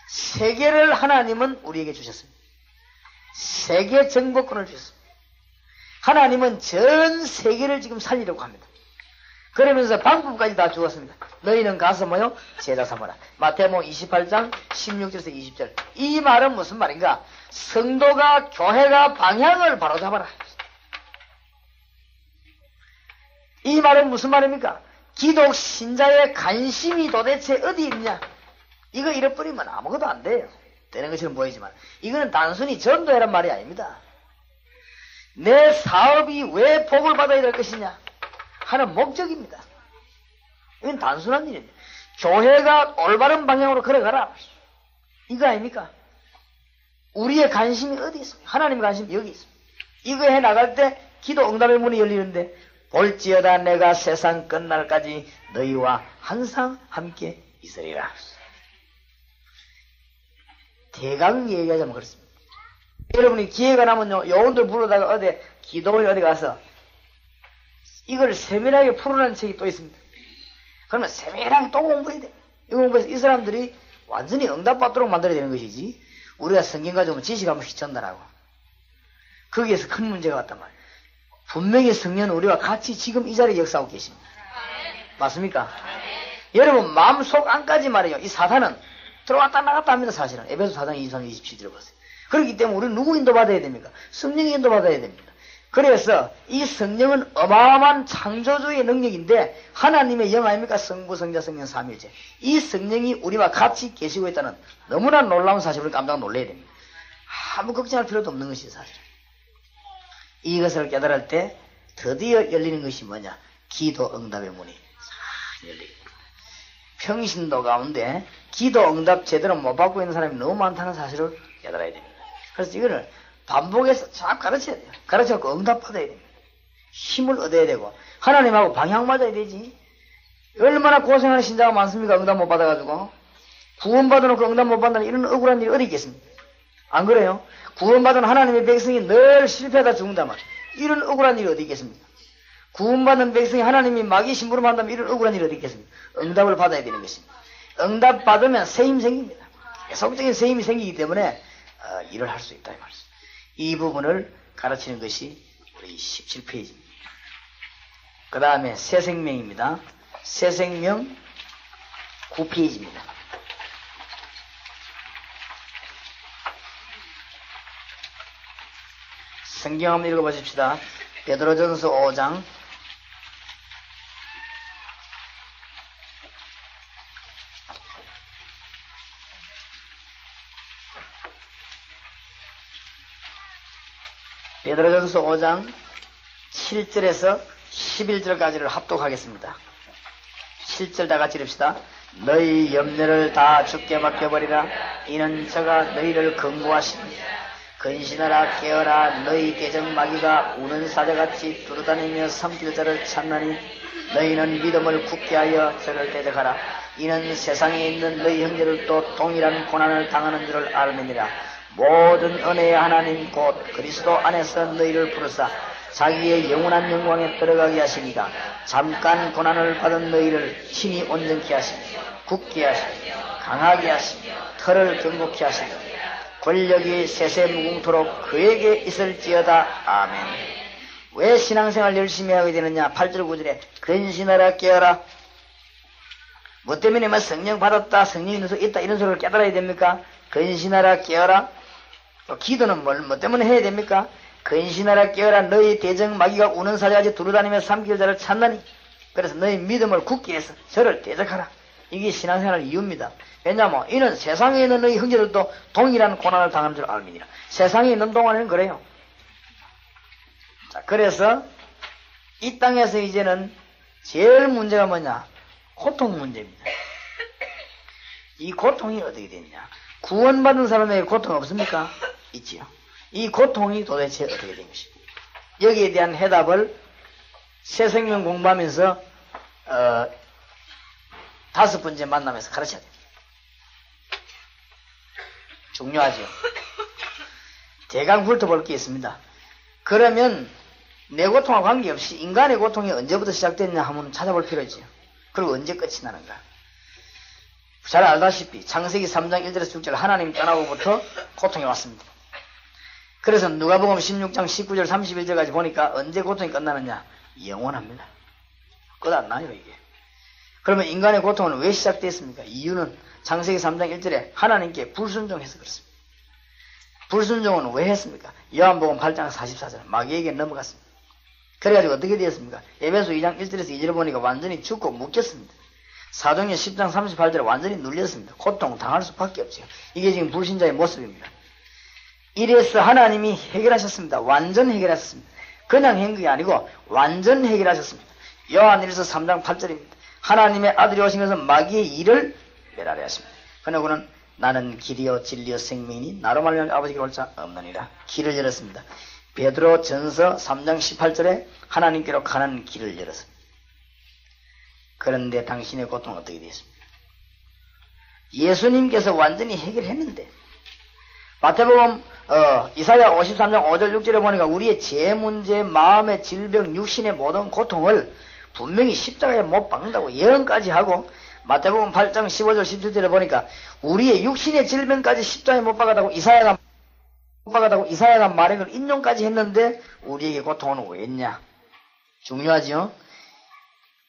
세계를 하나님은 우리에게 주셨습니다. 세계 정복권을 주셨습니다. 하나님은 전 세계를 지금 살리려고 합니다. 그러면서 방법까지 다 주었습니다. 너희는 가서 뭐요? 제자 삼아라. 마태복음 28장 16절에서 20절. 이 말은 무슨 말인가? 성도가, 교회가 방향을 바로잡아라. 이 말은 무슨 말입니까? 기독 신자의 관심이 도대체 어디 있냐? 이거 잃어버리면 아무것도 안 돼요. 되는 것처럼 보이지만 이거는 단순히 전도해란 말이 아닙니다. 내 사업이 왜 복을 받아야 될 것이냐 하는 목적입니다. 이건 단순한 일입니다. 교회가 올바른 방향으로 걸어가라. 이거 아닙니까? 우리의 관심이 어디 있습니까? 하나님의 관심이 여기 있습니다. 이거 해 나갈 때 기도 응답의 문이 열리는데 볼지어다 내가 세상 끝날까지 너희와 항상 함께 있으리라. 대강 얘기하자면 그렇습니다. 여러분이 기회가 나면요, 여운들 부르다가 어디 기도원에 어디 가서 이걸 세밀하게 풀어라는 책이 또 있습니다. 그러면 세밀하게 또 공부해야 돼. 이 공부해서 이 사람들이 완전히 응답받도록 만들어야 되는 것이지, 우리가 성경 가지고 지식 한번 휘천다라고. 거기에서 큰 문제가 왔단 말이에요. 분명히 성령은 우리와 같이 지금 이 자리에 역사하고 계십니다. 맞습니까? 여러분 마음속 안까지 말이에요. 이 사탄은 들어왔다 나갔다 합니다. 사실은 에베소 4장 23, 27을 보세요. 그렇기 때문에 우리는 누구 인도받아야 됩니까? 성령이 인도받아야 됩니다. 그래서 이 성령은 어마어마한 창조주의 능력인데 하나님의 영 아닙니까? 성부, 성자, 성령, 삼위일체. 이 성령이 우리와 같이 계시고 있다는 너무나 놀라운 사실을 깜짝 놀라야 됩니다. 아무 걱정할 필요도 없는 것이 사실은. 이것을 깨달을 때 드디어 열리는 것이 뭐냐? 기도 응답의 문이 싹 열리고, 평신도 가운데 기도 응답 제대로 못 받고 있는 사람이 너무 많다는 사실을 깨달아야 됩니다. 그래서 이거를 반복해서 쫙 가르쳐야 돼요. 가르쳐서 응답 받아야 됩니다. 힘을 얻어야 되고 하나님하고 방향 맞아야 되지. 얼마나 고생하는 신자가 많습니까? 응답 못 받아가지고 구원 받아놓고 응답 못 받는 이런 억울한 일이 어디 있겠습니까? 안 그래요? 구원받은 하나님의 백성이 늘 실패하다 죽는다면 이런 억울한 일이 어디 있겠습니까? 구원받은 백성이 하나님이 마귀 심부름한다면 이런 억울한 일이 어디 있겠습니까? 응답을 받아야 되는 것입니다. 응답 받으면 세임 생깁니다. 계속적인 세임이 생기기 때문에 일을 할 수 있다 이 말씀. 이 부분을 가르치는 것이 우리 17페이지입니다. 그 다음에 새 생명입니다. 새 생명 9페이지입니다. 성경 한번 읽어보십시다. 베드로전서 5장 7절에서 11절까지를 합독하겠습니다. 7절 다 같이 읽읍시다. 너희 염려를 다 주께 맡겨버리라. 이는 저가 너희를 근고하십니다. 근신하라 깨어라. 너희 대적 마귀가 우는 사자같이 두루다니며 삼킬 자를 찾나니 너희는 믿음을 굳게 하여 저를 대적하라. 이는 세상에 있는 너희 형제들도 동일한 고난을 당하는 줄을 알미니라. 모든 은혜의 하나님 곧 그리스도 안에서 너희를 부르사 자기의 영원한 영광에 들어가게 하시니가 잠깐 고난을 받은 너희를 친히 온전케 하시며 굳게 하시며 강하게 하시며 털을 견고케 하시며 권력이 세세 무궁토록 그에게 있을지어다. 아멘. 왜 신앙생활 열심히 하게 되느냐? 8절 9절에 근신하라 깨어라. 뭐 때문에 뭐 성령 받았다, 성령이 있는 속 있다 이런 소리를 깨달아야 됩니까? 근신하라 깨어라. 또 기도는 뭐 때문에 해야 됩니까? 근신하라 깨어라. 너희 대적 마귀가 우는 사자같이 두루다니며 삼킬 자를 찾나니 그래서 너희 믿음을 굳게 해서 저를 대적하라. 이게 신앙생활의 이유입니다. 왜냐하면 이는 세상에 있는 너희 형제들도 동일한 고난을 당하는 줄 알미니라. 세상에 있는 동안에는 그래요. 자, 그래서 이 땅에서 이제는 제일 문제가 뭐냐? 고통 문제입니다. 이 고통이 어떻게 되느냐? 구원받은 사람에게 고통 없습니까? 있지요. 이 고통이 도대체 어떻게 된 것입니까? 여기에 대한 해답을 새 생명 공부하면서 5번째 만남에서 가르쳐야 됩니다. 중요하죠. 대강 훑어볼 게 있습니다. 그러면 내 고통과 관계없이 인간의 고통이 언제부터 시작됐냐 하면 찾아볼 필요 있죠. 그리고 언제 끝이 나는가. 잘 알다시피 창세기 3장 1절에서 6절 하나님 떠나고부터 고통이 왔습니다. 그래서 누가복음 16장 19절 31절까지 보니까 언제 고통이 끝나느냐? 영원합니다. 끝 안 나요 이게. 그러면 인간의 고통은 왜 시작됐습니까? 이유는 창세기 3장 1절에 하나님께 불순종해서 그렇습니다. 불순종은 왜 했습니까? 요한복음 8장 44절 마귀에게 넘어갔습니다. 그래가지고 어떻게 되었습니까? 에베소 2장 1절에서 2절을 보니까 완전히 죽고 묶였습니다. 사도행전 10장 38절에 완전히 눌렸습니다. 고통 당할 수밖에 없죠. 이게 지금 불신자의 모습입니다. 이래서 하나님이 해결하셨습니다. 완전 해결하셨습니다. 그냥 한 게 아니고 완전 해결하셨습니다. 요한일서 3장 8절입니다. 하나님의 아들이 오신 것은 마귀의 일을 멸하려 하십니다. 그러나 그는 나는 길이요 진리요 생명이니 나로 말미암아 아버지께 올 자 없느니라. 길을 열었습니다. 베드로 전서 3장 18절에 하나님께로 가는 길을 열었습니다. 그런데 당신의 고통은 어떻게 되었습니까? 예수님께서 완전히 해결했는데 마태복음 이사야 53장 5절 6절에 보니까 우리의 죄 문제, 마음의 질병, 육신의 모든 고통을 분명히 십자가에 못 박는다고 예언까지 하고 마태복음 8장 15절 17절에 보니까 우리의 육신의 질병까지 십자가에 못 박았다고 이사야가 말한 걸 인용까지 했는데 우리에게 고통은 왜 있냐? 중요하죠?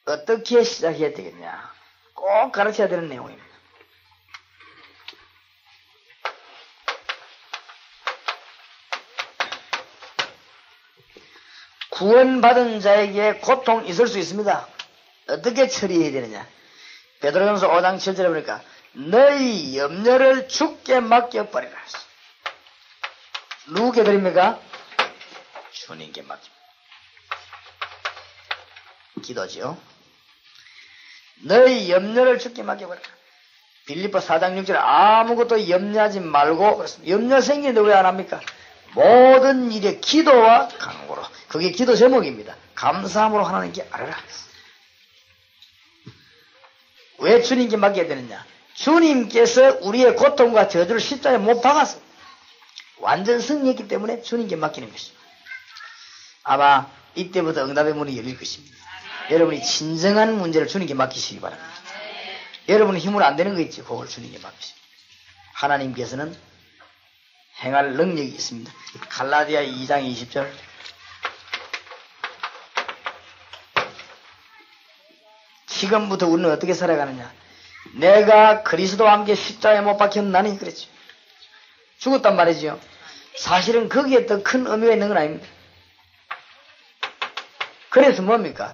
어떻게 시작해야 되겠냐? 꼭 가르쳐야 되는 내용입니다. 구원받은 자에게 고통 있을 수 있습니다. 어떻게 처리해야 되느냐? 베드로전서 5장 7절에 보니까 너희 염려를 주께 맡겨버리라. 누구께 드립니까? 주님께 맡깁니다. 기도지요. 너희 염려를 주께 맡겨버리라. 빌립보 4장 6절에 아무것도 염려하지 말고 그렇습니다. 염려 생기는데 왜 안 합니까? 모든 일에 기도와 간구로. 그게 기도 제목입니다. 감사함으로 하나님께 아뢰라. 왜 주님께 맡겨야 되느냐? 주님께서 우리의 고통과 저주를 십자가에 못 박아서 완전 승리했기 때문에 주님께 맡기는 것입니다. 아마 이때부터 응답의 문이 열릴 것입니다. 여러분이 진정한 문제를 주님께 맡기시기 바랍니다. 여러분은 힘으로 안 되는 거 있지? 그걸 주님께 맡기십니다. 하나님께서는 행할 능력이 있습니다. 갈라디아 2장 20절 지금부터 우리는 어떻게 살아가느냐? 내가 그리스도와 함께 십자가에 못 박혔나니 그랬죠. 죽었단 말이죠. 사실은 거기에 더 큰 의미가 있는 건 아닙니다. 그래서 뭡니까?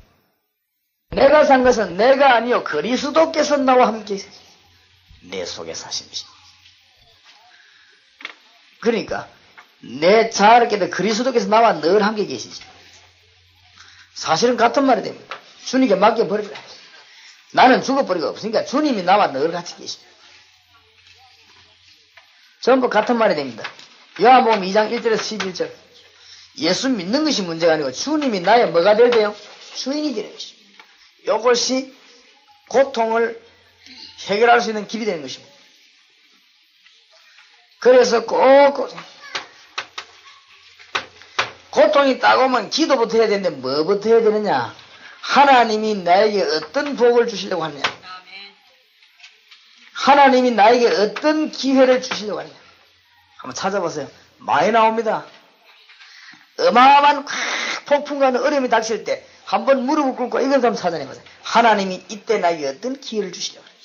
내가 산 것은 내가 아니요 그리스도께서 나와 함께 내 속에 사신 것입니다. 그러니까 내 자아를 그리스도께서 나와 늘 함께 계시죠. 사실은 같은 말이 됩니다. 주님께 맡겨버리라. 나는 죽어버리고 없으니까 주님이 나와 늘 같이 계십니다. 전부 같은 말이 됩니다. 요한복음 2장 1절에서 11절 예수 믿는 것이 문제가 아니고 주님이 나의 뭐가 될 때요? 주인이 되는 것입니다. 이것이 고통을 해결할 수 있는 길이 되는 것입니다. 그래서 꼭 고통이 딱 오면 기도부터 해야 되는데 뭐부터 해야 되느냐? 하나님이 나에게 어떤 복을 주시려고 하느냐? 하나님이 나에게 어떤 기회를 주시려고 하느냐? 한번 찾아보세요. 많이 나옵니다. 어마어마한 폭풍과 어려움이 닥칠 때 한번 무릎을 꿇고 이걸 한번 찾아내보세요. 하나님이 이때 나에게 어떤 기회를 주시려고 하느냐?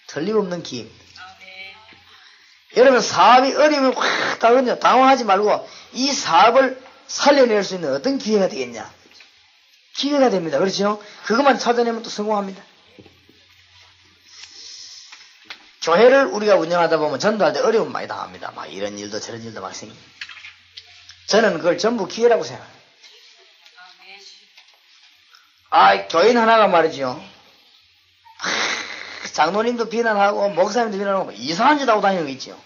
틀림없는 기회입니다. 여러분 사업이 어려움이 확 다거든요. 당황하지 말고 이 사업을 살려낼 수 있는 어떤 기회가 되겠냐? 기회가 됩니다. 그렇죠? 그것만 찾아내면 또 성공합니다. 교회를 우리가 운영하다 보면 전도할 때 어려움 많이 당합니다. 막 이런 일도 저런 일도 막 생깁니다. 저는 그걸 전부 기회라고 생각합니다. 교인 하나가 말이죠. 장로님도 비난하고 목사님도 비난하고 이상한 짓 하고 다니는 거 있죠.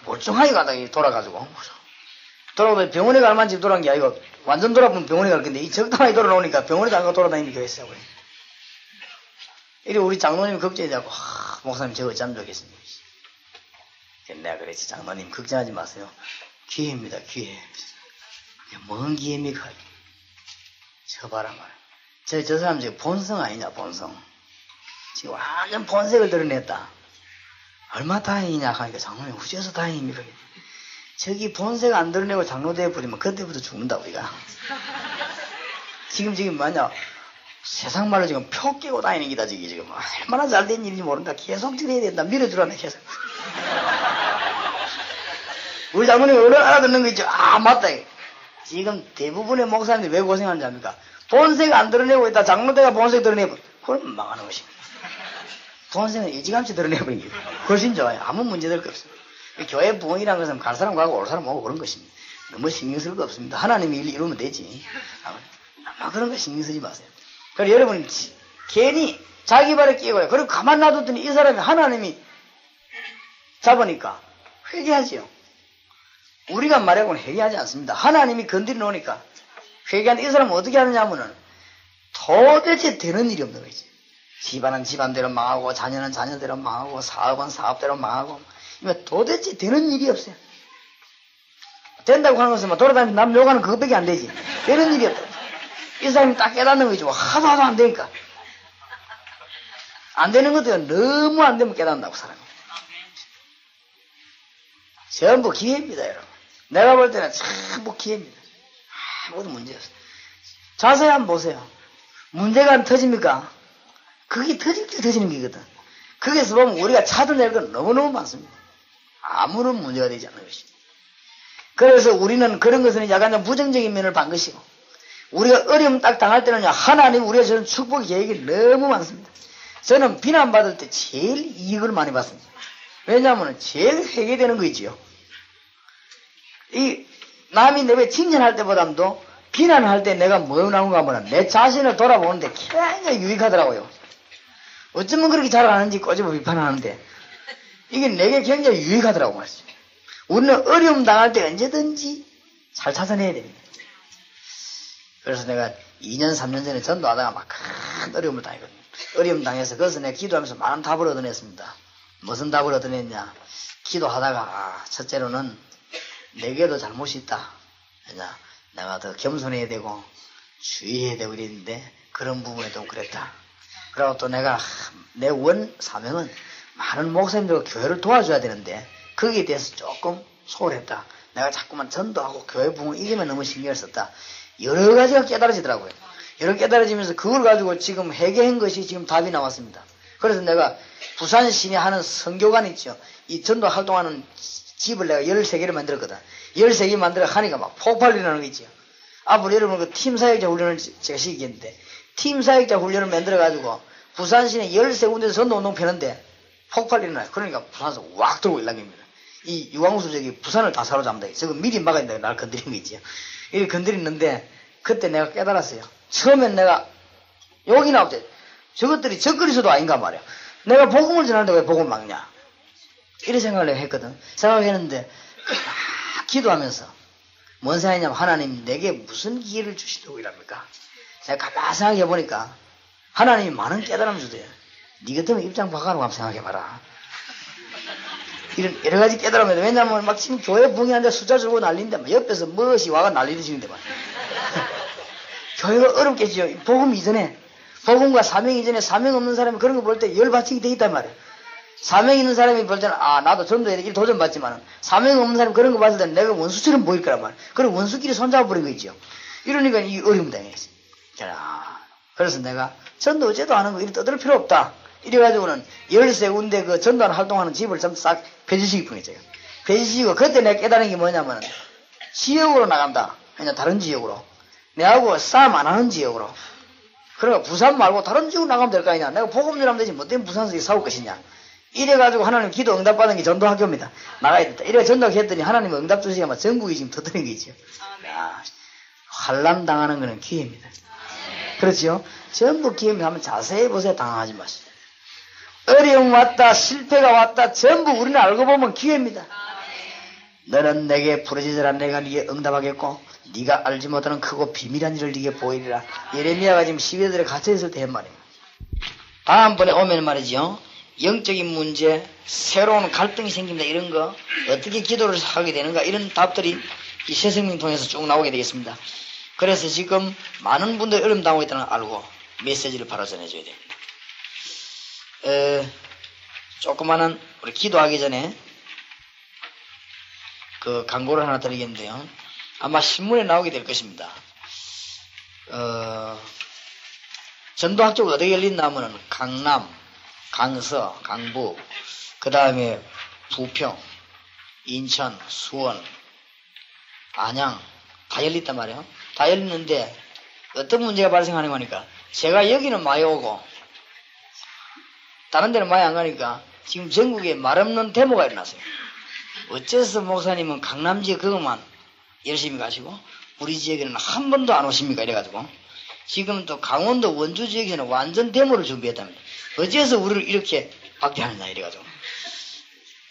멀쩡하게 가다가 돌아가지고 돌아오면 병원에 갈 만큼 돌아간 게 아니고 완전 돌아보면 병원에 갈 건데 이 적당하게 돌아오니까 병원에도 안 가고 돌아다니는 게 있어요. 이래 우리 장로님이 걱정이 되고 목사님 저거 어쩌면 좋겠습니다. 내가 그랬지. 장로님 걱정하지 마세요. 기회입니다. 기회. 뭔 기회입니까? 저 봐라 말이야. 저 사람 지금 본성 아니냐 본성. 지금 완전 본색을 드러냈다. 얼마 다행이냐 하니까 장로님 어째서 다행입니까? 저기 본색 안 드러내고 장로대에 뿌리면 그때부터 죽는다 우리가. 지금 뭐냐 세상 말로 지금 표 깨고 다니는 기다 지금 얼마나 잘된 일인지 모른다. 계속 들어야 된다. 밀어주라네 계속. 우리 장모님이 얼른 알아듣는 거 있죠. 아 맞다. 지금 대부분의 목사님들이 왜 고생하는지 압니까? 본색 안 드러내고 있다. 장로대가 본색 드러내고 그럼 망하는 것입니다. 본색은 일찌감치 드러내버린 게 훨씬 좋아요. 아무 문제될 거 없습니다. 교회 부흥이라는 것은 갈 사람 가고 올 사람 오고 그런 것입니다. 너무 신경 쓸 거 없습니다. 하나님이 일 이루면 되지. 아마 그런 거 신경 쓰지 마세요. 그리고 여러분 괜히 자기 발에 끼고요. 그리고 가만 놔뒀더니 이 사람이 하나님이 잡으니까 회개하지요. 우리가 말하고는 회개하지 않습니다. 하나님이 건드려 놓으니까 회개하는 이 사람은 어떻게 하느냐면은 도대체 되는 일이 없는 거지. 집안은 집안대로 망하고 자녀는 자녀대로 망하고 사업은 사업대로 망하고 도대체 되는 일이 없어요. 된다고 하는 것은 돌아다니면서 남 욕하는 그것밖에 안 되지. 되는 일이 없다. 이 사람이 딱 깨닫는 거지. 하도 안 되니까. 안 되는 것도 너무 안 되면 깨닫는다고 사람이. 전부 기회입니다 여러분. 내가 볼 때는 전부 기회입니다. 아무것도 문제 없어요. 자세히 한번 보세요. 문제가 안 터집니까? 그게 터질 때 터지는 게거든. 거기서 보면 우리가 찾아낼 건 너무너무 많습니다. 아무런 문제가 되지 않는 것입니다. 그래서 우리는 그런 것은 약간 부정적인 면을 반 것이고 우리가 어려움 딱 당할 때는요 하나님 우리가 저는 축복 계획이 너무 많습니다. 저는 비난받을 때 제일 이익을 많이 받습니다. 왜냐하면 제일 회개되는 거 있지요. 이 남이 내게 칭찬할 때보다도 비난할 때 내가 뭐 나온가 하면 내 자신을 돌아보는데 굉장히 유익하더라고요. 어쩌면 그렇게 잘 아는지 꼬집어 비판하는데 이게 내게 굉장히 유익하더라고 말이죠. 우리는 어려움 당할 때 언제든지 잘 찾아내야 됩니다. 그래서 내가 2년 3년 전에 전도하다가 막 큰 어려움을 당했거든요. 어려움 당해서 그것을 내가 기도하면서 많은 답을 얻어냈습니다. 무슨 답을 얻어냈냐. 기도하다가 첫째로는 내게도 잘못이 있다. 왜냐 내가 더 겸손해야 되고 주의해야 되고 이랬는데 그런 부분에 좀 그랬다. 그리고 또 내가 내 원 사명은 많은 목사님들과 교회를 도와줘야 되는데 거기에 대해서 조금 소홀했다. 내가 자꾸만 전도하고 교회 부흥 이기면 너무 신경을 썼다. 여러 가지가 깨달아지더라고요. 여러 깨달아지면서 그걸 가지고 지금 회개한 것이 지금 답이 나왔습니다. 그래서 내가 부산 시내 하는 선교관 있죠. 이 전도 활동하는 집을 내가 13개를 만들었거든. 13개 만들어 하니까 막 폭발이라는 거 있죠. 앞으로 여러분 그 팀 사역자 훈련을 제가 시키겠는데 팀 사역자 훈련을 만들어가지고 부산 시내 13군데서 전도 운동 펴는데 폭발이 일어나요. 그러니까 부산에서 왁 들고 일락입니다. 이 유광수 저기 부산을 다 사로잡는다. 저거 미리 막아야 된다. 날 건드리는 거 있지요. 이렇게 건드리는데 그때 내가 깨달았어요. 처음엔 내가 욕이 나오지. 저것들이 적거리서도 아닌가 말이야. 내가 복음을 전하는데 왜 복음을 막냐. 이런 생각을 했거든. 생각했는데 막 기도하면서 뭔 생각이냐면 하나님 내게 무슨 기회를 주시려고 이랍니까? 내가 가만히 생각해 보니까 하나님이 많은 깨달음을 주대요. 니 같으면 입장 바꿔놓고 한번 생각해봐라. 이런 여러 가지 깨달음을 해요. 왜냐면 막 지금 교회 부흥하는데 숫자 주고 난리인데 막 옆에서 무엇이 와가 난리를 치는데 막. 교회가 어렵겠죠. 복음 이전에 복음과 사명 이전에 사명 없는 사람이 그런 거 볼 때 열받치게 돼 있단 말이에요. 사명 있는 사람이 볼 때는 아 나도 전도해야 되길 도전받지만 사명 없는 사람이 그런 거 봤을 때는 내가 원수처럼 보일 거란 말이에요. 그럼 원수끼리 손잡아버린 거 있죠. 이러니까 이 어려움 당했어요. 그래서 내가 전도 어째도 하는 거 이리 떠들 필요 없다. 이래가지고는 13군데 그 전도하는 활동하는 집을 좀 싹 폐지시킬 뻔했어요. 폐지시키고 그때 내가 깨달은 게 뭐냐면 지역으로 나간다. 그냥 다른 지역으로. 내하고 싸움 안 하는 지역으로. 그러니까 부산 말고 다른 지역으로 나가면 될 거 아니냐. 내가 복음 전하면 되지 뭐 때문에 부산에서 싸울 것이냐. 이래가지고 하나님 기도 응답받은 게 전도학교입니다. 나가야 된다. 이래 전도했더니 하나님 응답 주시면 전국이 지금 터뜨린 게 있죠. 환난 당하는 거는 기회입니다. 그렇죠? 전부 기회입니다. 한번 자세히 보세요. 당황하지 마세요. 어려움 왔다 실패가 왔다 전부 우리는 알고 보면 기회입니다. 너는 내게 부르짖으라 내가 네게 응답하겠고 네가 알지 못하는 크고 비밀한 일을 네게 보이리라. 예레미야가 지금 시위들에 갇혀있을 때 한 말입니다. 다음번에 오면 말이죠. 영적인 문제, 새로운 갈등이 생깁니다. 이런 거 어떻게 기도를 하게 되는가 이런 답들이 이 새생명 통해서 쭉 나오게 되겠습니다. 그래서 지금 많은 분들이 어려움 당하고 있다는 걸 알고 메시지를 바로 전해줘야 됩니다. 조그마한 우리 기도하기 전에 그 광고를 하나 드리겠는데요. 아마 신문에 나오게 될 것입니다. 전도학교가 어떻게 열린다 하면은 강남, 강서, 강북, 그 다음에 부평, 인천, 수원, 안양 다 열렸단 말이에요. 다 열렸는데 어떤 문제가 발생하는 거니까 제가 여기는 많이 오고 다른 데는 많이 안 가니까 지금 전국에 말 없는 데모가 일어났어요. 어째서 목사님은 강남 지역 그것만 열심히 가시고 우리 지역에는 한 번도 안 오십니까? 이래가지고 지금 또 강원도 원주 지역에는 완전 데모를 준비했답니다. 어째서 우리를 이렇게 박대하느냐 이래가지고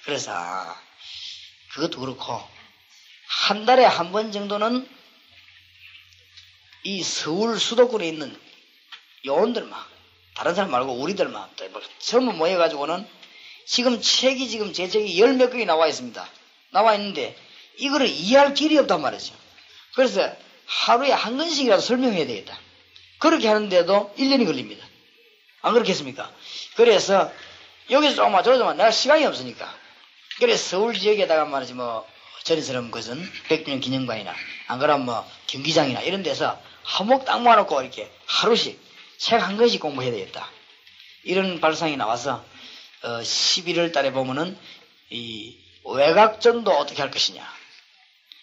그래서 그것도 그렇고 한 달에 한 번 정도는 이 서울 수도권에 있는 요원들만 다른 사람 말고 우리들만 전부 모여가지고는 지금 책이 지금 제 책이 10몇 권이 나와 있습니다. 나와 있는데 이거를 이해할 길이 없단 말이죠. 그래서 하루에 한 권씩이라도 설명해야 되겠다. 그렇게 하는데도 1년이 걸립니다. 안 그렇겠습니까? 그래서 여기서 조금만 저기서만 내가 시간이 없으니까 그래서 서울 지역에다가 말이지 뭐 전처럼 그것은 100주년 기념관이나 안 그러면 뭐 경기장이나 이런 데서 한몫 딱 모아놓고 이렇게 하루씩 책 한 권씩 공부해야 되겠다. 이런 발상이 나와서 11월 달에 보면은 이 외곽전도 어떻게 할 것이냐.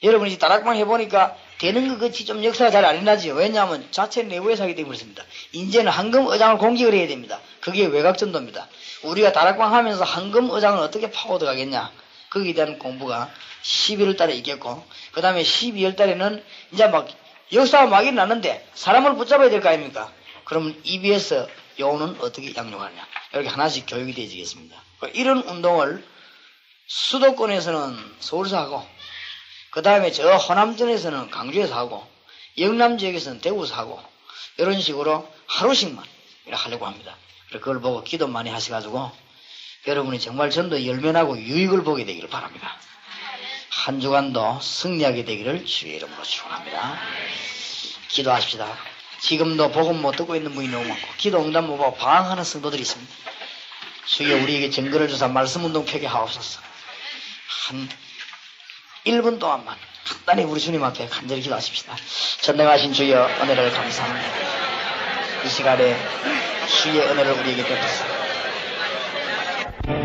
여러분이 이제 다락방 해보니까 되는 것 같이 좀 역사가 잘 안 일어나지요. 왜냐하면 자체 내부에서 하기 때문에 그렇습니다. 이제는 황금 의장을 공격을 해야 됩니다. 그게 외곽전도입니다. 우리가 다락방 하면서 황금 의장을 어떻게 파고 들어가겠냐. 거기에 대한 공부가 11월 달에 있겠고 그 다음에 12월 달에는 이제 막 역사가 막 일어나는데 사람을 붙잡아야 될 거 아닙니까? 그러면 EBS 요원은 어떻게 양육하느냐. 이렇게 하나씩 교육이 되어지겠습니다. 이런 운동을 수도권에서는 서울에서 하고 그 다음에 저 호남전에서는 강주에서 하고 영남 지역에서는 대구에서 하고 이런 식으로 하루씩만 이렇게 하려고 합니다. 그걸 보고 기도 많이 하셔가지고 여러분이 정말 전도 열면하고 유익을 보게 되기를 바랍니다. 한 주간도 승리하게 되기를 주의 이름으로 축원합니다. 기도하십시다. 지금도 복음 못 듣고 있는 분이 너무 많고 기도 응답 못 받고 방황하는 성도들이 있습니다. 주여 우리에게 증거를 주사 말씀운동 펴게 하옵소서. 한 1분 동안만 간단히 우리 주님 앞에 간절히 기도하십시다. 전능하신 주여 은혜를 감사합니다. 이 시간에 주의 은혜를 우리에게 베푸소서.